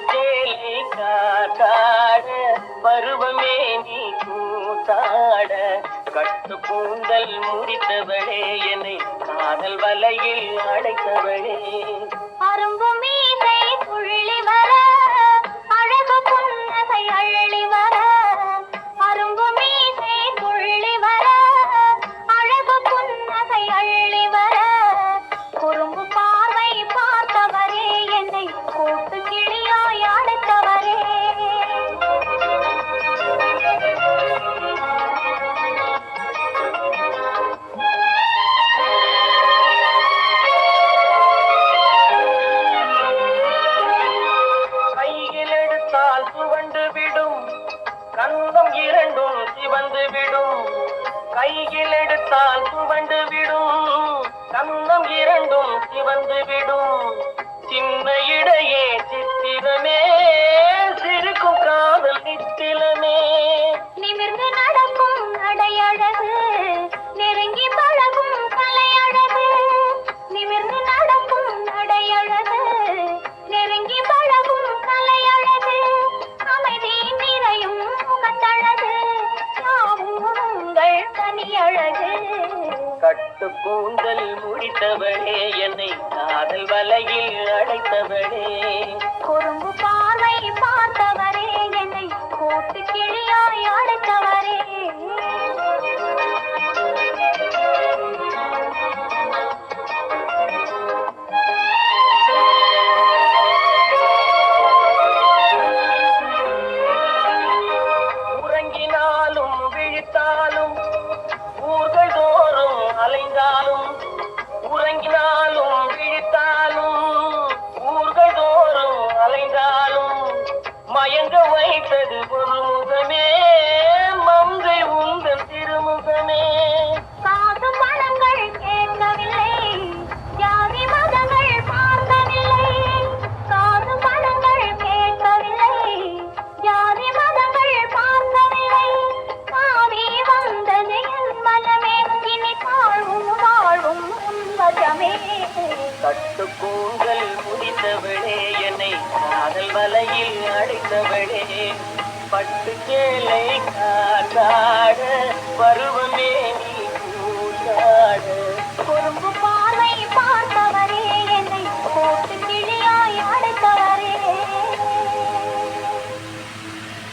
சேலை காத்தாட பருவமே நீ கூத்தாட கட்டு கூந்தல் முடித்தவளே என்னை காதல் வலையில் அடைத்தவளே அரும்பு மீசை துள்ளி வர அழகு புன்னகை அள்ளி வர அரும்பு மீசை துள்ளி வர அழகு புன்னகை அள்ளி வர குறும்பு பார்வை பார்த்தவரே என்னை கூட்டு கிளியாய் அடைத்தவரே சுவண்டு விடும் கந்தம் இரண்டும் சிவந்து விடும் கையில் எடுத்தால் சுவண்டு விடும் கந்தம் இரண்டும் சிவந்து விடும் சின்ன இடையே சித்திரமே சிரிக்கும் காதல் நித்திலமே நிமிர்ந்து நடக்கும் நடையழகு நெருங்கி பழகும் கலையழகு நிமிர்ந்து நடக்கும் நடையழகு நெருங்கி பழகும் கலையழகு அமைதி நிறையும் முகத்தழகு யாவும் உங்கள் தனியழகு கட்டு கூந்தல் முடித்தவளே என்னை காதல் வலையில் அடைத்தவளே குறும்பு பார்வை பார்த்தவரே என்னை கூட்டு கிளியாய் அடைத்தவரே உறங்கினாலும் விழித்தாலும் ஊர்கள் தோறும் அலைந்தாலும் உறங்கினாலும் விழித்தாலும் ஊர்கள் தோறும் அலைந்தாலும் மயங்க வைத்தது ஒரு முகமே மங்கை உங்கள் திருமுகமே காசு பணங்கள் கேட்கவில்லை ஜாதி மதங்கள் பார்க்கவில்லை காசு பணங்கள் கேட்கவில்லை ஜாதி மதங்கள் பார்க்கவில்லை காவி வந்தது என் மனமே இனி தாழ்வும் வாழும் உன்வசமே கட்டு கூந்தல் முடித்தவளே என்னை காதல் வலையில் அடைத்தவளே பட்டு சேலை காத்தாட பருவமே நீ கூத்தாட